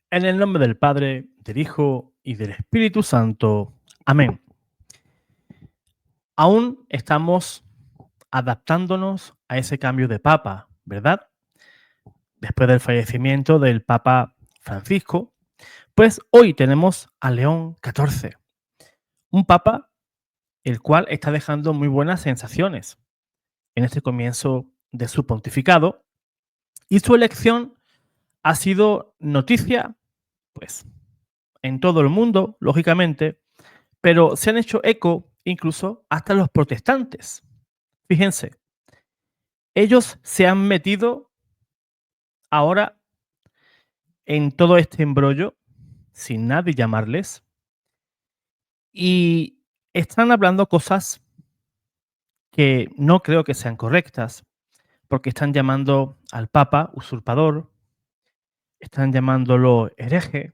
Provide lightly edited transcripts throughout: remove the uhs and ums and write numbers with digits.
En el nombre del Padre, del Hijo y del Espíritu Santo. Amén. Aún estamos adaptándonos a ese cambio de papa, ¿verdad? Después del fallecimiento del Papa Francisco, pues hoy tenemos a León XIV, un papa el cual está dejando muy buenas sensaciones en este comienzo de su pontificado, y su elección ha sido noticia, pues, en todo el mundo, lógicamente, pero se han hecho eco incluso hasta los protestantes. Fíjense, ellos se han metido ahora en todo este embrollo sin nadie llamarles y están hablando cosas que no creo que sean correctas, porque están llamando al Papa usurpador, están llamándolo hereje,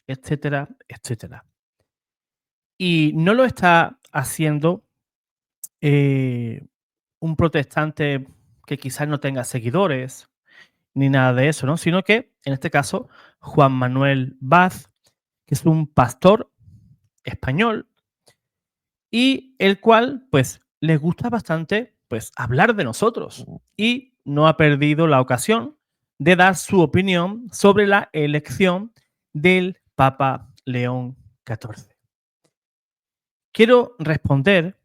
etcétera, etcétera. Y no lo está haciendo eh, un protestante que quizás no tenga seguidores ni nada de eso, ¿no? Sino que, en este caso, Juan Manuel Vaz, que es un pastor español y el cual, pues, les gusta bastante, pues, hablar de nosotros y no ha perdido la ocasión de dar su opinión sobre la elección del Papa León XIV. Quiero responder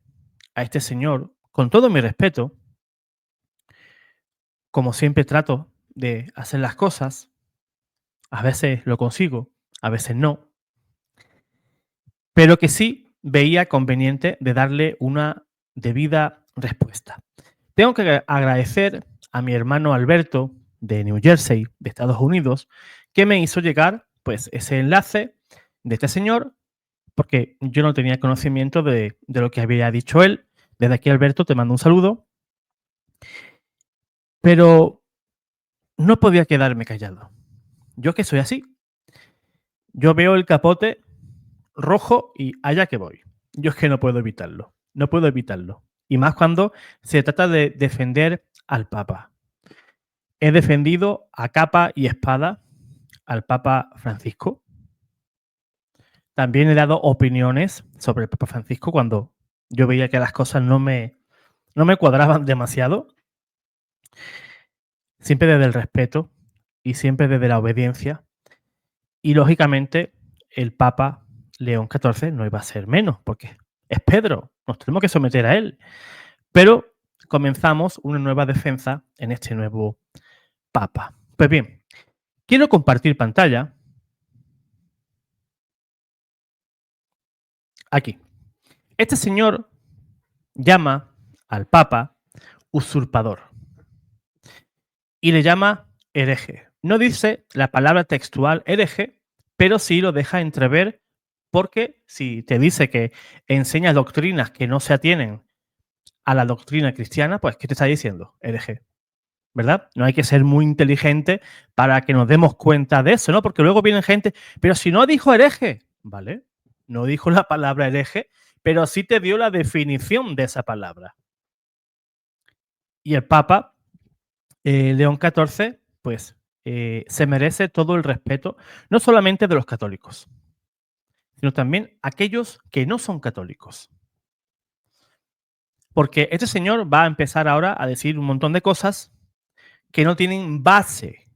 a este señor con todo mi respeto, como siempre trato de hacer las cosas. A veces lo consigo, a veces no, pero que sí veía conveniente de darle una debida respuesta. Tengo que agradecer a mi hermano Alberto de New Jersey, de Estados Unidos, que me hizo llegar pues ese enlace de este señor, porque yo no tenía conocimiento de lo que había dicho él. Desde aquí, Alberto, te mando un saludo, pero no podía quedarme callado. Yo que soy así. Yo veo el capote rojo y allá que voy. Yo es que no puedo evitarlo. No puedo evitarlo. Y más cuando se trata de defender al Papa. He defendido a capa y espada al Papa Francisco. También he dado opiniones sobre el Papa Francisco cuando yo veía que las cosas no me cuadraban demasiado. Siempre desde el respeto y siempre desde la obediencia. Y lógicamente el Papa León XIV no iba a ser menos, porque es Pedro, nos tenemos que someter a él. Pero comenzamos una nueva defensa en este nuevo Papa. Pues bien, quiero compartir pantalla aquí. Este señor llama al Papa usurpador y le llama hereje. No dice la palabra textual hereje, pero sí lo deja entrever, porque si te dice que enseña doctrinas que no se atienen a la doctrina cristiana, pues ¿qué te está diciendo? Hereje, ¿verdad? No hay que ser muy inteligente para que nos demos cuenta de eso, ¿no? Porque luego viene gente, pero si no dijo hereje, ¿vale? No dijo la palabra hereje, pero sí te dio la definición de esa palabra. Y el Papa León XIV, pues se merece todo el respeto, no solamente de los católicos, sino también aquellos que no son católicos. Porque este señor va a empezar ahora a decir un montón de cosas que no tienen base.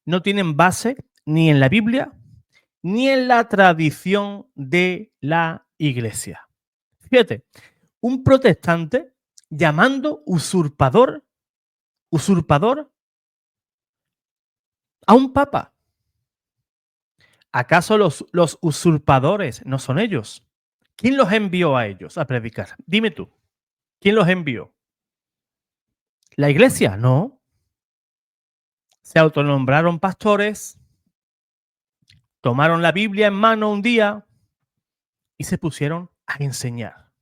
No tienen base ni en la Biblia ni en la tradición de la Iglesia. Fíjate, un protestante llamando usurpador a un papa. ¿Acaso los usurpadores no son ellos? ¿Quién los envió a ellos a predicar? Dime tú, ¿quién los envió? ¿La Iglesia? No. Se autonombraron pastores, tomaron la Biblia en mano un día y se pusieron a enseñar.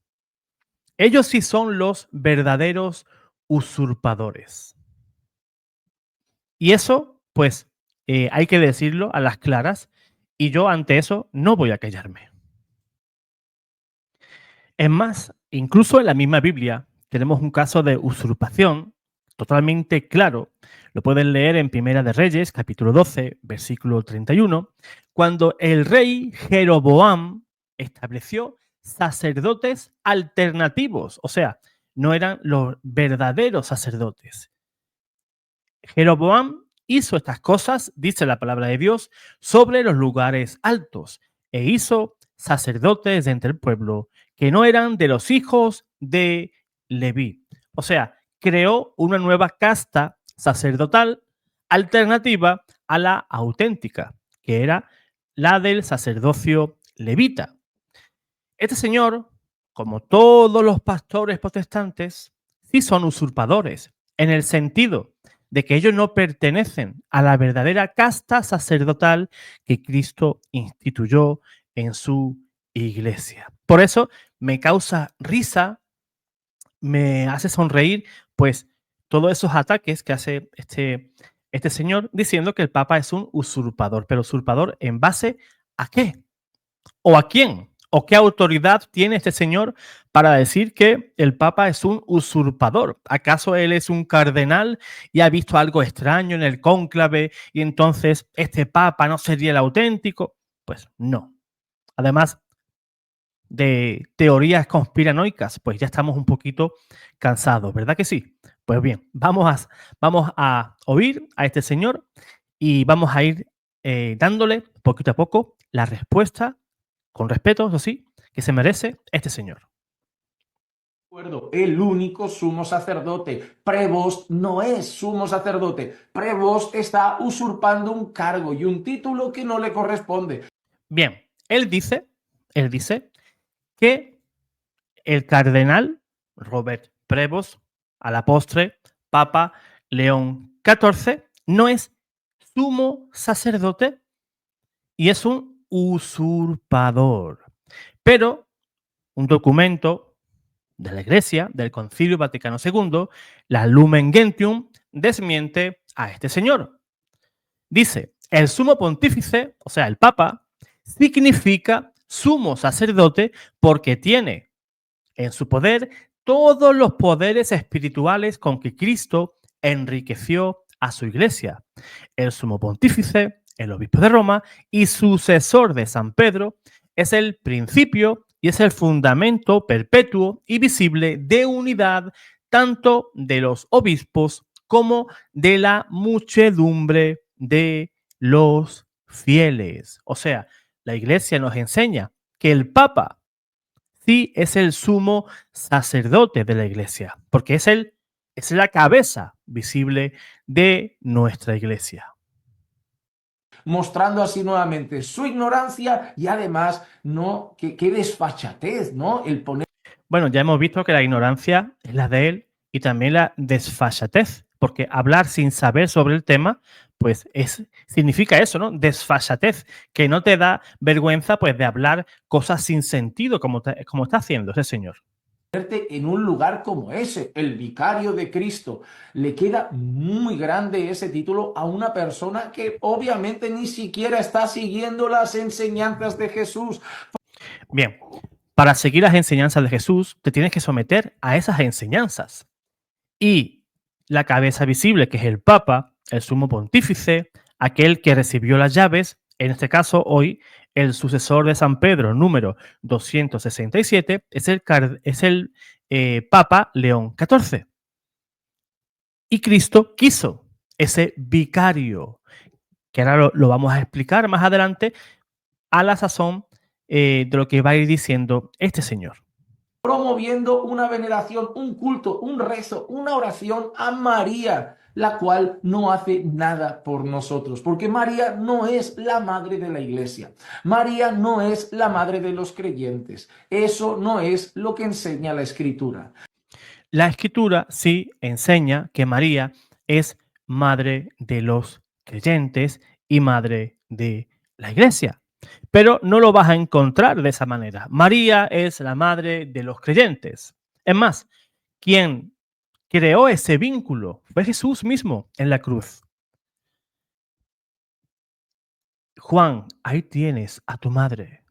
Ellos sí son los verdaderos usurpadores. Y eso, pues, hay que decirlo a las claras y yo ante eso no voy a callarme. Es más, incluso en la misma Biblia tenemos un caso de usurpación totalmente claro. Lo pueden leer en Primera de Reyes, capítulo 12, versículo 31, cuando el rey Jeroboam estableció sacerdotes alternativos, o sea, no eran los verdaderos sacerdotes. Jeroboam hizo estas cosas, dice la palabra de Dios, sobre los lugares altos e hizo sacerdotes de entre el pueblo que no eran de los hijos de Leví. O sea, creó una nueva casta sacerdotal alternativa a la auténtica, que era la del sacerdocio levita. Este señor, como todos los pastores protestantes, sí son usurpadores, en el sentido de que ellos no pertenecen a la verdadera casta sacerdotal que Cristo instituyó en su iglesia. Por eso me causa risa, me hace sonreír, pues todos esos ataques que hace este señor diciendo que el Papa es un usurpador, pero usurpador ¿en base a qué? ¿O a quién? ¿O qué autoridad tiene este señor para decir que el Papa es un usurpador? ¿Acaso él es un cardenal y ha visto algo extraño en el cónclave y entonces este Papa no sería el auténtico? Pues no. Además de teorías conspiranoicas, pues ya estamos un poquito cansados, ¿verdad que sí? Pues bien, vamos a oír a este señor y vamos a ir dándole poquito a poco la respuesta con respeto, eso sí, que se merece este señor. El único sumo sacerdote. Prevost no es sumo sacerdote. Prevost está usurpando un cargo y un título que no le corresponde. Bien, él dice que el cardenal Robert Prevost, a la postre, Papa León XIV, no es sumo sacerdote y es un usurpador. Pero un documento de la Iglesia, del Concilio Vaticano II, la Lumen Gentium, desmiente a este señor. Dice, el sumo pontífice, o sea, el Papa, significa sumo sacerdote porque tiene en su poder todos los poderes espirituales con que Cristo enriqueció a su iglesia. El sumo pontífice, el obispo de Roma y sucesor de San Pedro, es el principio y es el fundamento perpetuo y visible de unidad tanto de los obispos como de la muchedumbre de los fieles. O sea, la iglesia nos enseña que el Papa sí es el sumo sacerdote de la iglesia, porque es la cabeza visible de nuestra iglesia. Mostrando así nuevamente su ignorancia y además, ¿no? Qué desfachatez, ¿no? El poner Bueno, ya hemos visto que la ignorancia es la de él y también la desfachatez, porque hablar sin saber sobre el tema, pues significa eso, ¿no? Desfachatez, que no te da vergüenza pues de hablar cosas sin sentido como está haciendo ese señor. en un lugar como ese, el vicario de Cristo. Le queda muy grande ese título a una persona que obviamente ni siquiera está siguiendo las enseñanzas de Jesús. Bien, para seguir las enseñanzas de Jesús, te tienes que someter a esas enseñanzas. Y la cabeza visible, que es el Papa, el sumo pontífice, aquel que recibió las llaves, en este caso hoy el sucesor de San Pedro, número 267, es el Papa León XIV. Y Cristo quiso ese vicario, que ahora lo vamos a explicar más adelante, a la sazón de lo que va a ir diciendo este señor. Promoviendo una veneración, un culto, un rezo, una oración a María, la cual no hace nada por nosotros, porque María no es la madre de la iglesia. María no es la madre de los creyentes. Eso no es lo que enseña la Escritura. La Escritura sí enseña que María es madre de los creyentes y madre de la iglesia. Pero no lo vas a encontrar de esa manera. María es la madre de los creyentes. Es más, quien creó ese vínculo fue Jesús mismo en la cruz. Juan, ahí tienes a tu madre,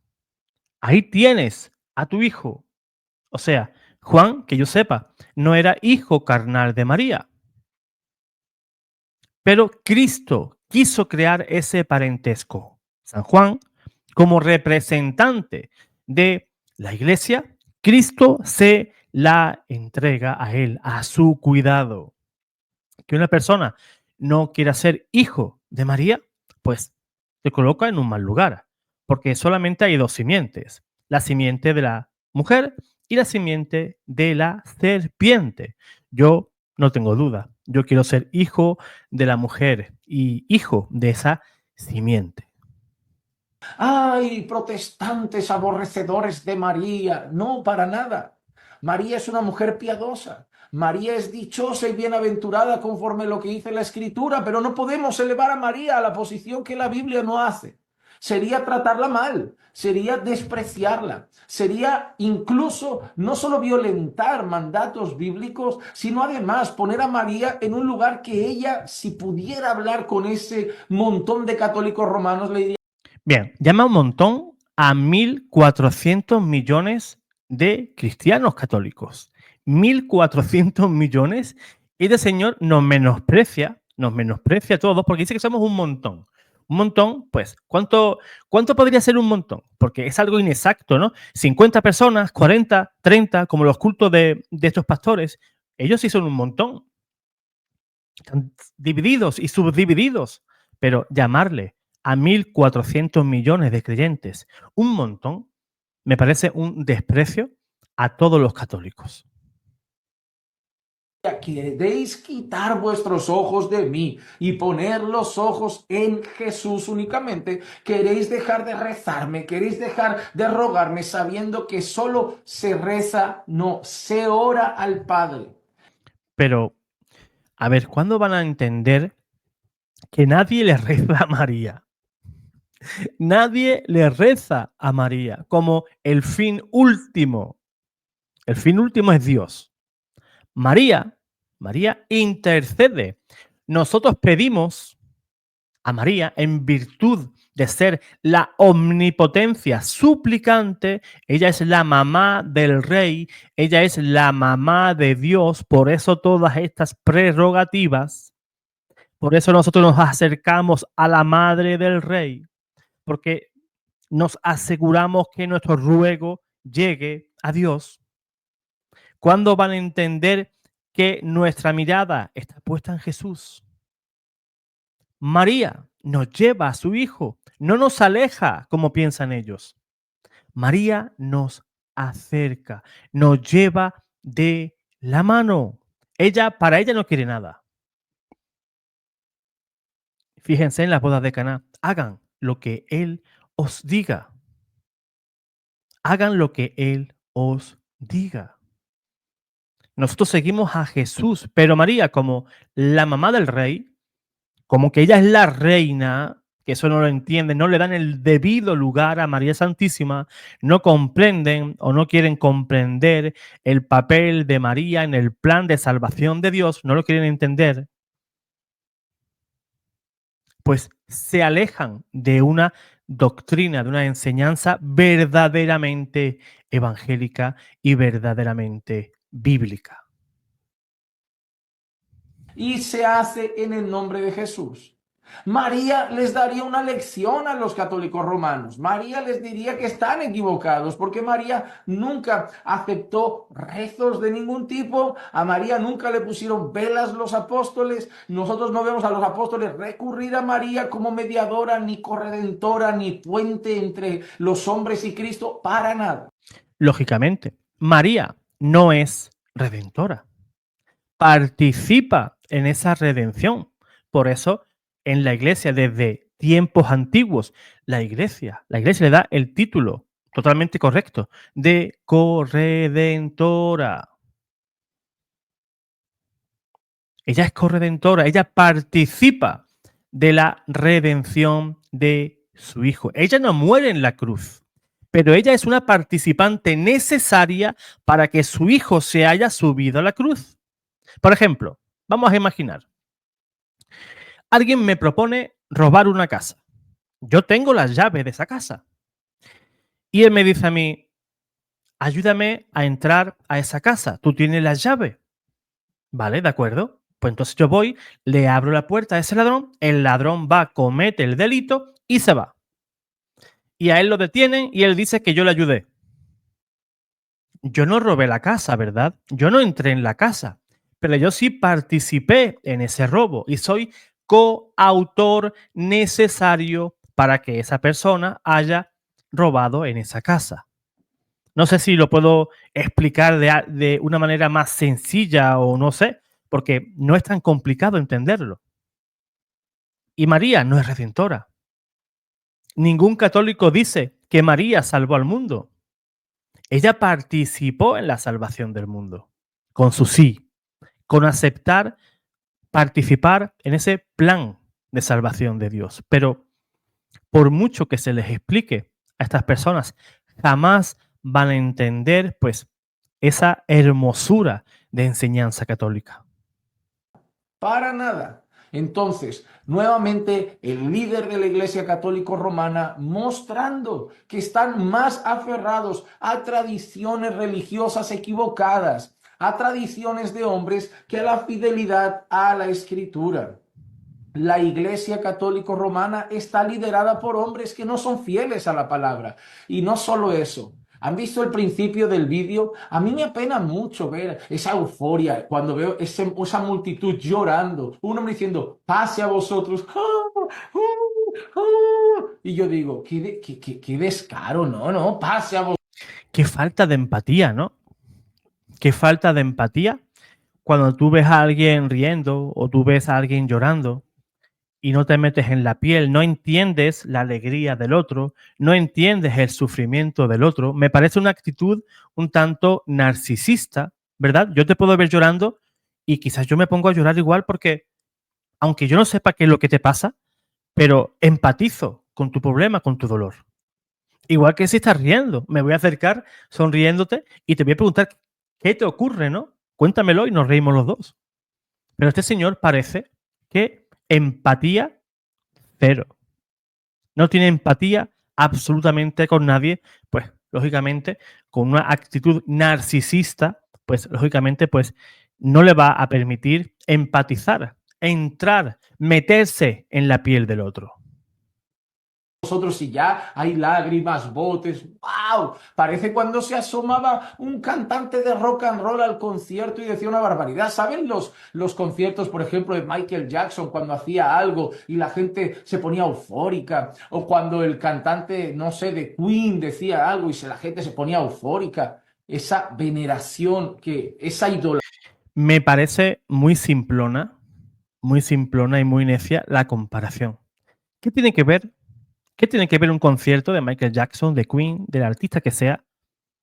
ahí tienes a tu hijo. O sea, Juan, que yo sepa, no era hijo carnal de María, pero Cristo quiso crear ese parentesco. San Juan, como representante de la iglesia, Cristo se la entrega a él, a su cuidado. Que una persona no quiera ser hijo de María, pues te coloca en un mal lugar, porque solamente hay dos simientes, la simiente de la mujer y la simiente de la serpiente. Yo no tengo duda, yo quiero ser hijo de la mujer y hijo de esa simiente. Ay, protestantes aborrecedores de María. No, para nada. María es una mujer piadosa. María es dichosa y bienaventurada conforme lo que dice la Escritura, pero no podemos elevar a María a la posición que la Biblia no hace. Sería tratarla mal, sería despreciarla, sería incluso no solo violentar mandatos bíblicos, sino además poner a María en un lugar que ella, si pudiera hablar con ese montón de católicos romanos, le diría: Bien, llama un montón a 1.400 millones de cristianos católicos. 1.400 millones. Y este señor nos menosprecia a todos porque dice que somos un montón. Un montón, pues, ¿cuánto podría ser un montón? Porque es algo inexacto, ¿no? 50 personas, 40, 30, como los cultos de estos pastores. Ellos sí son un montón. Están divididos y subdivididos. Pero llamarle a 1.400 millones de creyentes un montón, me parece un desprecio a todos los católicos. queréis quitar vuestros ojos de mí y poner los ojos en Jesús únicamente. Queréis dejar de rezarme, queréis dejar de rogarme sabiendo que solo se reza, no, se ora al Padre. Pero, a ver, ¿cuándo van a entender que nadie le reza a María? Nadie le reza a María como el fin último. El fin último es Dios. María intercede. Nosotros pedimos a María en virtud de ser la omnipotencia suplicante. Ella es la mamá del rey, ella es la mamá de Dios, por eso todas estas prerrogativas, por eso nosotros nos acercamos a la madre del rey, porque nos aseguramos que nuestro ruego llegue a Dios. ¿Cuándo van a entender que nuestra mirada está puesta en Jesús? María nos lleva a su Hijo, no nos aleja como piensan ellos. María nos acerca, nos lleva de la mano. Para ella no quiere nada. Fíjense en las bodas de Caná. Hagan lo que Él os diga. Hagan lo que Él os diga. Nosotros seguimos a Jesús, pero María, como la mamá del rey, como que ella es la reina, que eso no lo entienden, no le dan el debido lugar a María Santísima, no comprenden o no quieren comprender el papel de María en el plan de salvación de Dios, no lo quieren entender, pues se alejan de una doctrina, de una enseñanza verdaderamente evangélica y verdaderamente bíblica. Y se hace en el nombre de Jesús. María les daría una lección a los católicos romanos. María les diría que están equivocados porque María nunca aceptó rezos de ningún tipo. A María nunca le pusieron velas los apóstoles. Nosotros no vemos a los apóstoles recurrir a María como mediadora, ni corredentora, ni puente entre los hombres y Cristo, para nada. Lógicamente, María no es redentora, participa en esa redención. Por eso, en la iglesia, desde tiempos antiguos, la iglesia le da el título totalmente correcto de corredentora. Ella es corredentora, ella participa de la redención de su hijo. Ella no muere en la cruz, pero ella es una participante necesaria para que su hijo se haya subido a la cruz. Por ejemplo, vamos a imaginar, alguien me propone robar una casa. Yo tengo las llaves de esa casa. Y él me dice a mí, ayúdame a entrar a esa casa. ¿Tú tienes las llaves? Vale, de acuerdo. Pues entonces yo voy, le abro la puerta a ese ladrón, el ladrón va, comete el delito y se va. Y a él lo detienen y él dice que yo le ayudé. Yo no robé la casa, ¿verdad? Yo no entré en la casa, pero yo sí participé en ese robo y soy coautor necesario para que esa persona haya robado en esa casa. No sé si lo puedo explicar de una manera más sencilla o no sé, porque no es tan complicado entenderlo. Y María no es redentora. Ningún católico dice que María salvó al mundo. Ella participó en la salvación del mundo, con su sí, con aceptar participar en ese plan de salvación de Dios. Pero por mucho que se les explique a estas personas, jamás van a entender pues esa hermosura de enseñanza católica. Para nada. Entonces, nuevamente, el líder de la Iglesia Católica Romana mostrando que están más aferrados a tradiciones religiosas equivocadas, a tradiciones de hombres, que a la fidelidad a la Escritura. La Iglesia Católica Romana está liderada por hombres que no son fieles a la palabra. Y no solo eso. ¿Han visto el principio del vídeo? A mí me apena mucho ver esa euforia cuando veo esa multitud llorando. Un hombre diciendo, pase a vosotros. Y yo digo, qué descaro, no, no, pase a vosotros. Qué falta de empatía, ¿no? Qué falta de empatía cuando tú ves a alguien riendo o tú ves a alguien llorando y no te metes en la piel, no entiendes la alegría del otro, no entiendes el sufrimiento del otro. Me parece una actitud un tanto narcisista, ¿verdad? Yo te puedo ver llorando y quizás yo me pongo a llorar igual porque, aunque yo no sepa qué es lo que te pasa, pero empatizo con tu problema, con tu dolor. Igual que si estás riendo, me voy a acercar sonriéndote y te voy a preguntar qué te ocurre, ¿no? Cuéntamelo y nos reímos los dos. Pero este señor parece que empatía cero. No tiene empatía absolutamente con nadie, pues lógicamente con una actitud narcisista, pues lógicamente pues no le va a permitir empatizar, entrar, meterse en la piel del otro. Vosotros y ya hay lágrimas, botes. ¡Wow! Parece cuando se asomaba un cantante de rock and roll al concierto y decía una barbaridad. ¿Saben los conciertos, por ejemplo, de Michael Jackson cuando hacía algo y la gente se ponía eufórica? O cuando el cantante, no sé, de Queen decía algo y la gente se ponía eufórica. Esa veneración, esa idolatría. Me parece muy simplona y muy necia la comparación. ¿Qué tiene que ver? ¿Qué tiene que ver un concierto de Michael Jackson, de Queen, del artista que sea,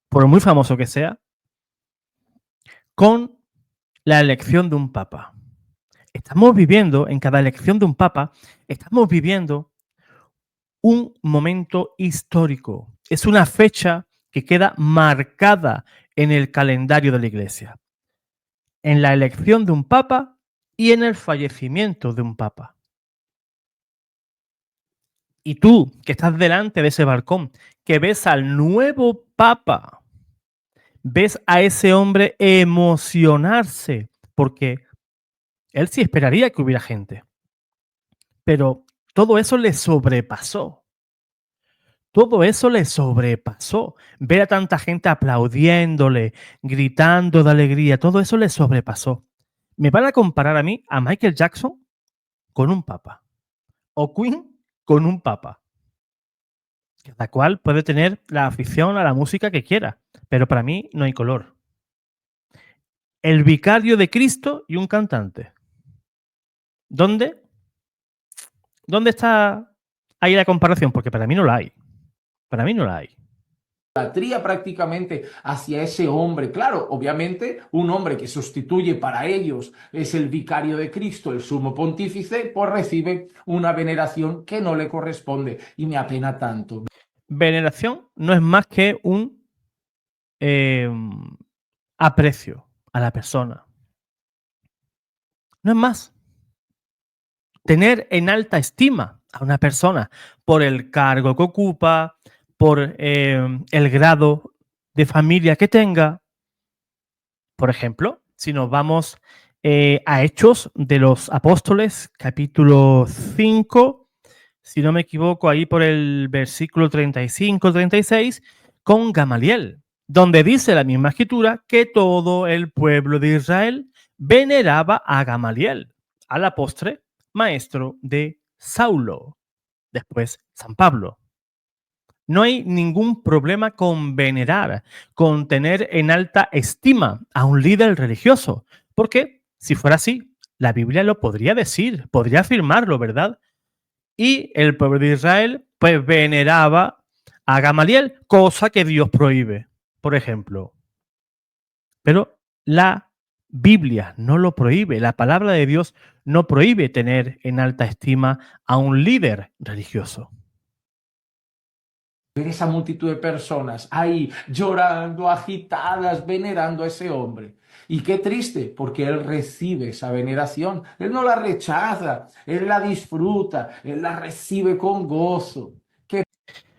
por muy famoso que sea, con la elección de un papa? Estamos viviendo, en cada elección de un papa, estamos viviendo un momento histórico. Es una fecha que queda marcada en el calendario de la Iglesia, en la elección de un papa y en el fallecimiento de un papa. Y tú, que estás delante de ese balcón, que ves al nuevo papa, ves a ese hombre emocionarse, porque él sí esperaría que hubiera gente, pero todo eso le sobrepasó. Todo eso le sobrepasó. Ver a tanta gente aplaudiéndole, gritando de alegría, todo eso le sobrepasó. Me van a comparar a mí, a Michael Jackson, con un papa. O Queen con un papa. Cada cual puede tener la afición a la música que quiera, pero para mí no hay color. El vicario de Cristo y un cantante. ¿Dónde? ¿Dónde está ahí la comparación? Porque para mí no la hay. Para mí no la hay. Prácticamente hacia ese hombre. Claro, obviamente un hombre que sustituye para ellos es el vicario de Cristo, el sumo pontífice, pues recibe una veneración que no le corresponde y me apena tanto. Veneración no es más que un aprecio a la persona. No es más. Tener en alta estima a una persona por el cargo que ocupa, por el grado de familia que tenga. Por ejemplo, si nos vamos a Hechos de los Apóstoles, capítulo 5, si no me equivoco, ahí por el versículo 35-36, con Gamaliel, donde dice la misma escritura que todo el pueblo de Israel veneraba a Gamaliel, a la postre, maestro de Saulo, después San Pablo. No hay ningún problema con venerar, con tener en alta estima a un líder religioso, porque si fuera así, la Biblia lo podría decir, podría afirmarlo, ¿verdad? Y el pueblo de Israel, pues, veneraba a Gamaliel, cosa que Dios prohíbe, por ejemplo. Pero la Biblia no lo prohíbe, la palabra de Dios no prohíbe tener en alta estima a un líder religioso. Ver esa multitud de personas ahí llorando, agitadas, venerando a ese hombre. Y qué triste, porque él recibe esa veneración. Él no la rechaza, él la disfruta, él la recibe con gozo.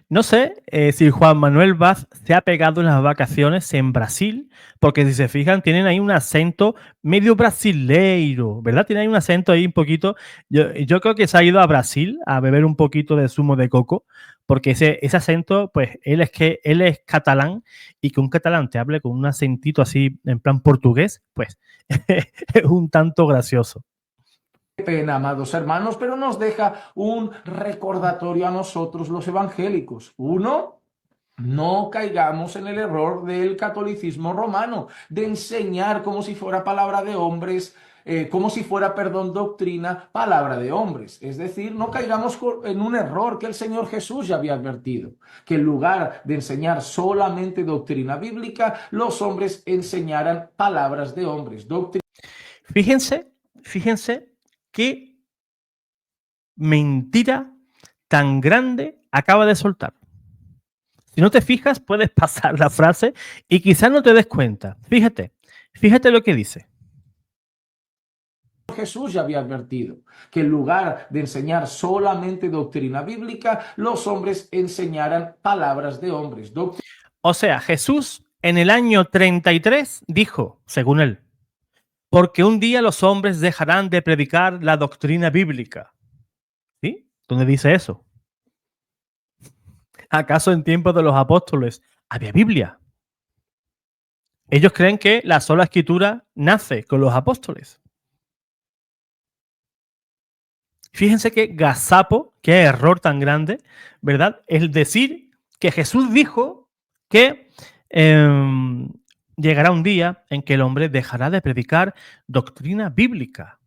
No sé si Juan Manuel Vaz se ha pegado en las vacaciones en Brasil, porque si se fijan, tienen ahí un acento medio brasileiro, ¿verdad? Tienen ahí un acento ahí un poquito. Yo creo que se ha ido a Brasil a beber un poquito de zumo de coco, porque ese acento, pues él es catalán, y que un catalán te hable con un acentito así en plan portugués, pues es un tanto gracioso. Pena, amados hermanos, pero nos deja un recordatorio a nosotros los evangélicos. Uno, no caigamos en el error del catolicismo romano, de enseñar como si fuera palabra de hombres, como si fuera, perdón, doctrina, palabra de hombres. Es decir, no caigamos en un error que el Señor Jesús ya había advertido, que en lugar de enseñar solamente doctrina bíblica, los hombres enseñaran palabras de hombres. Fíjense qué mentira tan grande acaba de soltar. Si no te fijas, puedes pasar la frase y quizás no te des cuenta. Fíjate lo que dice. Jesús ya había advertido que en lugar de enseñar solamente doctrina bíblica, los hombres enseñaran palabras de hombres. O sea, Jesús en el año 33 dijo, según él, porque un día los hombres dejarán de predicar la doctrina bíblica. ¿Sí? ¿Dónde dice eso? ¿Acaso en tiempos de los apóstoles había Biblia? Ellos creen que la sola escritura nace con los apóstoles. Fíjense qué gazapo, qué error tan grande, ¿verdad? El decir que Jesús dijo que llegará un día en que el hombre dejará de predicar doctrina bíblica.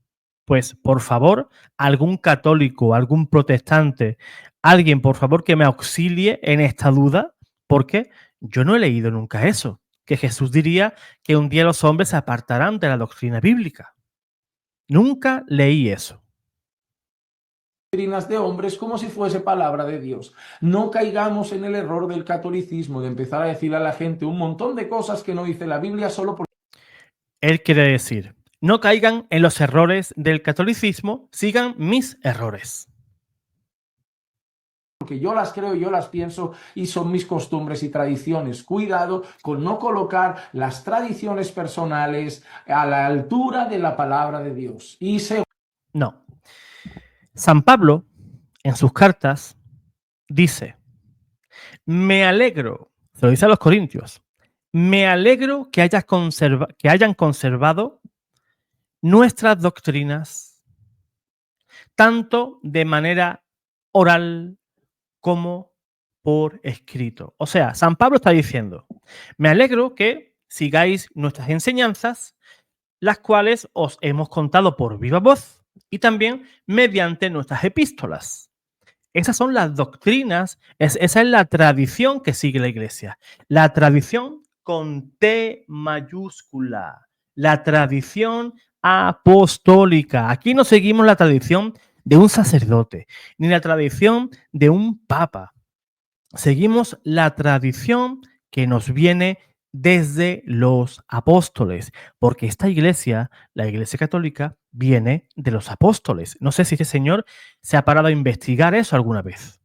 Pues, por favor, algún católico, algún protestante, alguien, por favor, que me auxilie en esta duda, porque yo no he leído nunca eso, que Jesús diría que un día los hombres se apartarán de la doctrina bíblica. Nunca leí eso. Doctrinas de hombres como si fuese palabra de Dios. No caigamos en el error del catolicismo de empezar a decirle a la gente un montón de cosas que no dice la Biblia solo porque Él quiere decir, no caigan en los errores del catolicismo, sigan mis errores. yo las creo, yo las pienso y son mis costumbres y tradiciones. Cuidado con no colocar las tradiciones personales a la altura de la palabra de Dios. No. San Pablo, en sus cartas, dice, me alegro, se lo dice a los corintios, me alegro que hayan conservado nuestras doctrinas, tanto de manera oral como por escrito. O sea, San Pablo está diciendo, me alegro que sigáis nuestras enseñanzas, las cuales os hemos contado por viva voz y también mediante nuestras epístolas. Esas son las doctrinas, esa es la tradición que sigue la Iglesia. La tradición con T mayúscula, la tradición apostólica. Aquí no seguimos la tradición de un sacerdote, ni la tradición de un papa. Seguimos la tradición que nos viene desde los apóstoles, porque esta iglesia, la Iglesia Católica, viene de los apóstoles. No sé si este señor se ha parado a investigar eso alguna vez.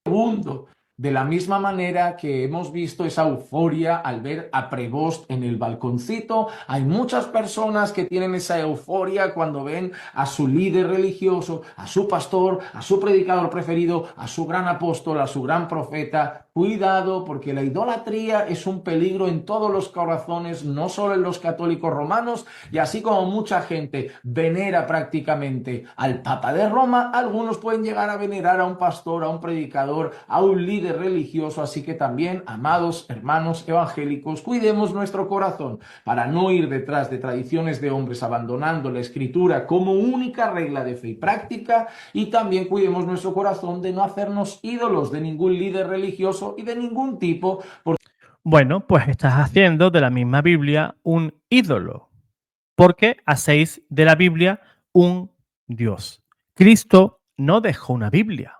Segundo, de la misma manera que hemos visto esa euforia al ver a Prevost en el balconcito, hay muchas personas que tienen esa euforia cuando ven a su líder religioso, a su pastor, a su predicador preferido, a su gran apóstol, a su gran profeta. Cuidado, porque la idolatría es un peligro en todos los corazones, no solo en los católicos romanos, y así como mucha gente venera prácticamente al Papa de Roma, algunos pueden llegar a venerar a un pastor, a un predicador, a un líder religioso. Así que también, amados hermanos evangélicos, cuidemos nuestro corazón para no ir detrás de tradiciones de hombres, abandonando la escritura como única regla de fe y práctica, y también cuidemos nuestro corazón de no hacernos ídolos de ningún líder religioso y de ningún tipo. Bueno, pues estás haciendo de la misma Biblia un ídolo, porque hacéis de la Biblia un Dios. Cristo no dejó una Biblia.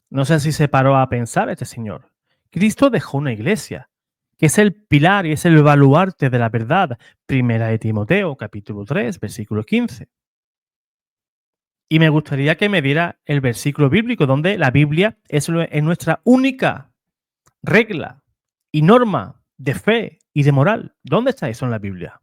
No sé si se paró a pensar este señor. Cristo dejó una iglesia, que es el pilar y es el baluarte de la verdad. Primera de Timoteo, capítulo 3, versículo 15. Y me gustaría que me diera el versículo bíblico donde la Biblia es nuestra única regla y norma de fe y de moral. ¿Dónde está eso en la Biblia?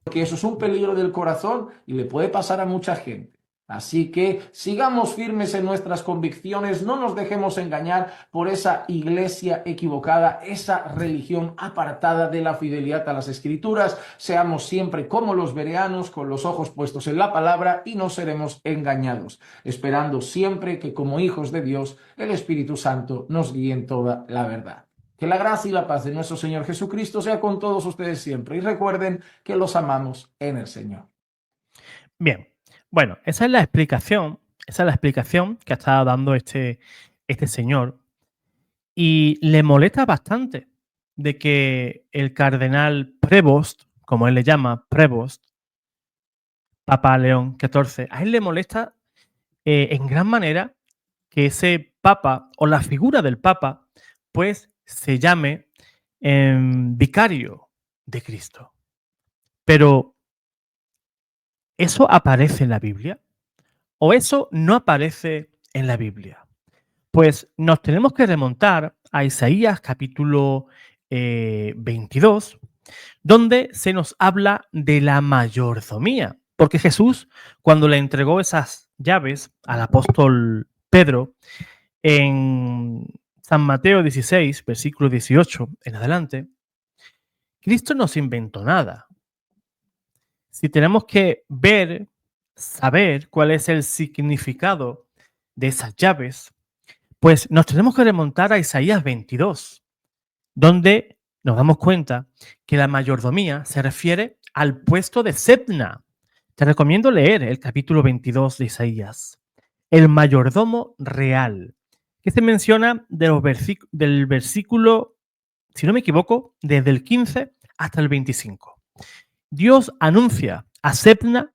Porque eso es un peligro del corazón y le puede pasar a mucha gente. Así que sigamos firmes en nuestras convicciones, no nos dejemos engañar por esa iglesia equivocada, esa religión apartada de la fidelidad a las escrituras. Seamos siempre como los bereanos, con los ojos puestos en la palabra, y no seremos engañados, esperando siempre que como hijos de Dios el Espíritu Santo nos guíe en toda la verdad. Que la gracia y la paz de nuestro Señor Jesucristo sea con todos ustedes siempre. Y recuerden que los amamos en el Señor. Bien, bueno, esa es la explicación que ha estado dando este señor. Y le molesta bastante de que el cardenal Prevost, como él le llama, Prevost, Papa León XIV, a él le molesta en gran manera que ese papa o la figura del papa pues se llame vicario de Cristo. Pero ¿eso aparece en la Biblia? ¿O eso no aparece en la Biblia? Pues nos tenemos que remontar a Isaías capítulo 22, donde se nos habla de la mayordomía. Porque Jesús, cuando le entregó esas llaves al apóstol Pedro, en San Mateo 16, versículo 18 en adelante, Cristo no se inventó nada. Si tenemos que saber cuál es el significado de esas llaves, pues nos tenemos que remontar a Isaías 22, donde nos damos cuenta que la mayordomía se refiere al puesto de Sebna. Te recomiendo leer el capítulo 22 de Isaías, el mayordomo real, que se menciona del versículo, si no me equivoco, desde el 15 hasta el 25. Dios anuncia a Sebna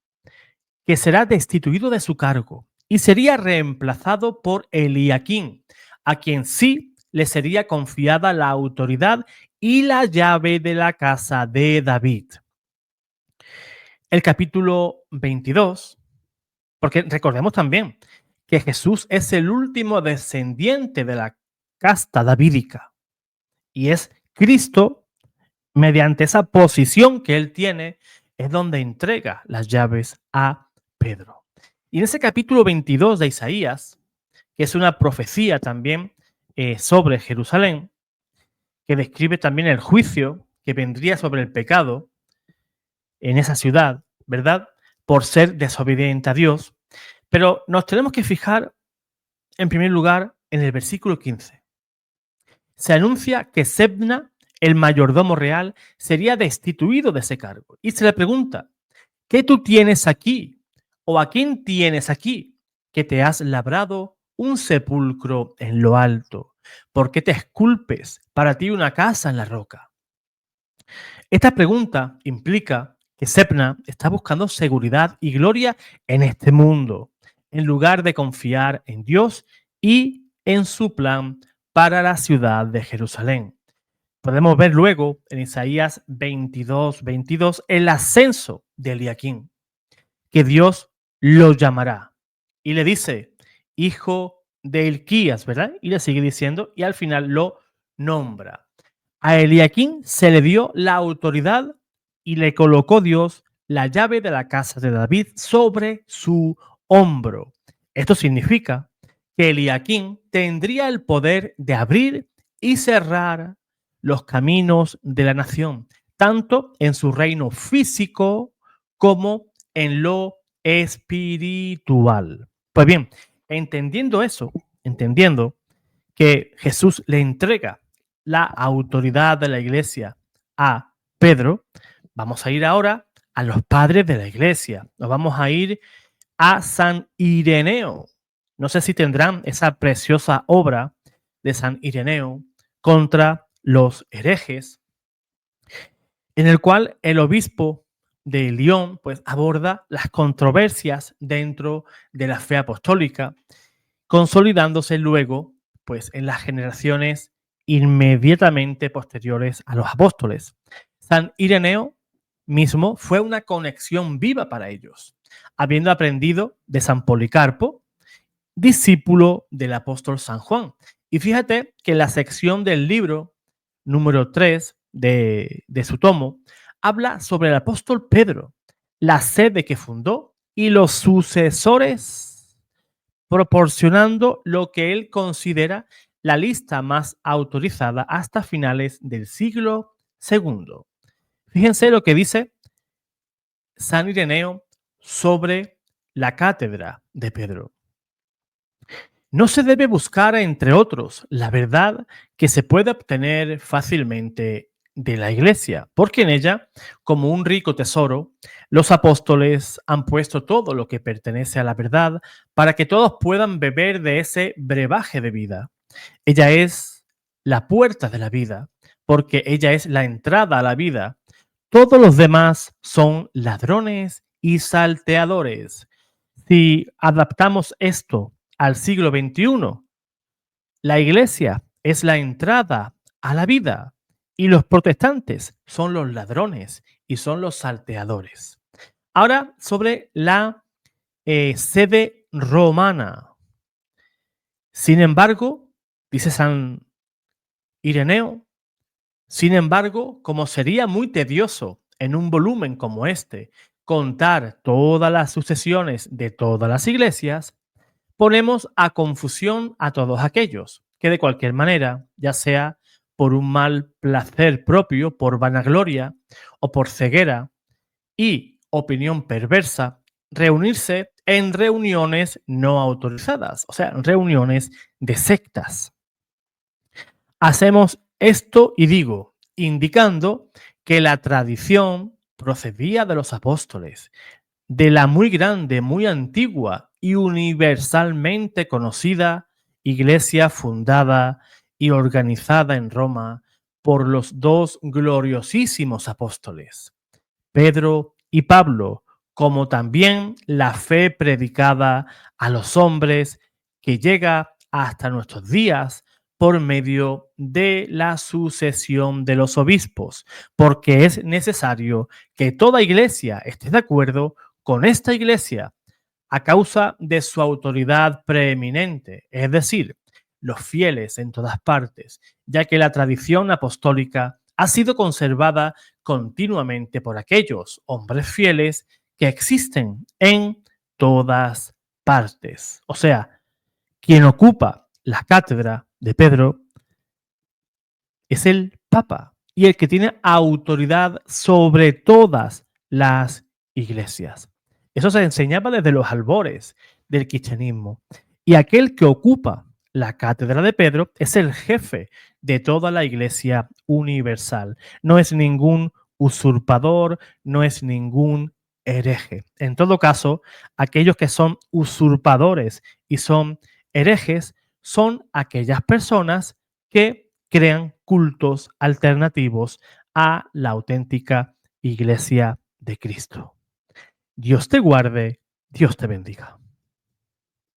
que será destituido de su cargo y sería reemplazado por Eliaquín, a quien sí le sería confiada la autoridad y la llave de la casa de David. El capítulo 22, porque recordemos también que Jesús es el último descendiente de la casta davídica y es Cristo, mediante esa posición que él tiene, es donde entrega las llaves a Pedro. Y en ese capítulo 22 de Isaías, que es una profecía también sobre Jerusalén, que describe también el juicio que vendría sobre el pecado en esa ciudad, ¿verdad? Por ser desobediente a Dios. Pero nos tenemos que fijar, en primer lugar, en el versículo 15. Se anuncia que Sebna, el mayordomo real, sería destituido de ese cargo. Y se le pregunta, ¿qué tú tienes aquí? ¿O a quién tienes aquí? Que te has labrado un sepulcro en lo alto. ¿Por qué te esculpes para ti una casa en la roca? Esta pregunta implica que Sebna está buscando seguridad y gloria en este mundo, en lugar de confiar en Dios y en su plan para la ciudad de Jerusalén. Podemos ver luego en Isaías 22 el ascenso de Eliaquim, que Dios lo llamará. Y le dice, hijo de Hilquías, ¿verdad? Y le sigue diciendo, y al final lo nombra. A Eliaquim se le dio la autoridad y le colocó Dios la llave de la casa de David sobre su hombro. Esto significa que Eliaquim tendría el poder de abrir y cerrar los caminos de la nación, tanto en su reino físico como en lo espiritual. Pues bien, entendiendo eso, entendiendo que Jesús le entrega la autoridad de la iglesia a Pedro, vamos a ir ahora a los padres de la iglesia. Nos vamos a ir a San Ireneo. No sé si tendrán esa preciosa obra de San Ireneo contra los herejes, en el cual el obispo de Lyon pues aborda las controversias dentro de la fe apostólica, consolidándose luego pues en las generaciones inmediatamente posteriores a los apóstoles. San Ireneo mismo fue una conexión viva para ellos, habiendo aprendido de San Policarpo, discípulo del apóstol San Juan. Y fíjate que la sección del libro número 3 de su tomo habla sobre el apóstol Pedro, la sede que fundó y los sucesores, proporcionando lo que él considera la lista más autorizada hasta finales del siglo II. Fíjense lo que dice San Ireneo sobre la cátedra de Pedro. No se debe buscar, entre otros, la verdad que se puede obtener fácilmente de la Iglesia, porque en ella, como un rico tesoro, los apóstoles han puesto todo lo que pertenece a la verdad para que todos puedan beber de ese brebaje de vida. Ella es la puerta de la vida, porque ella es la entrada a la vida. Todos los demás son ladrones y salteadores. Si adaptamos esto al siglo XXI, la iglesia es la entrada a la vida y los protestantes son los ladrones y son los salteadores. Ahora sobre la sede romana. Sin embargo, dice San Ireneo, sin embargo, como sería muy tedioso en un volumen como este contar todas las sucesiones de todas las iglesias, ponemos a confusión a todos aquellos que de cualquier manera, ya sea por un mal placer propio, por vanagloria o por ceguera y opinión perversa, reunirse en reuniones no autorizadas, o sea, reuniones de sectas. Hacemos esto y digo, indicando que la tradición procedía de los apóstoles, de la muy grande, muy antigua y universalmente conocida iglesia fundada y organizada en Roma por los dos gloriosísimos apóstoles, Pedro y Pablo, como también la fe predicada a los hombres que llega hasta nuestros días por medio de la sucesión de los obispos, porque es necesario que toda iglesia esté de acuerdo con esta iglesia a causa de su autoridad preeminente, es decir, los fieles en todas partes, ya que la tradición apostólica ha sido conservada continuamente por aquellos hombres fieles que existen en todas partes. O sea, quien ocupa la cátedra de Pedro es el Papa y el que tiene autoridad sobre todas las iglesias. Eso se enseñaba desde los albores del cristianismo. Y aquel que ocupa la cátedra de Pedro es el jefe de toda la iglesia universal. No es ningún usurpador, no es ningún hereje. En todo caso, aquellos que son usurpadores y son herejes son aquellas personas que crean cultos alternativos a la auténtica iglesia de Cristo. Dios te guarde, Dios te bendiga.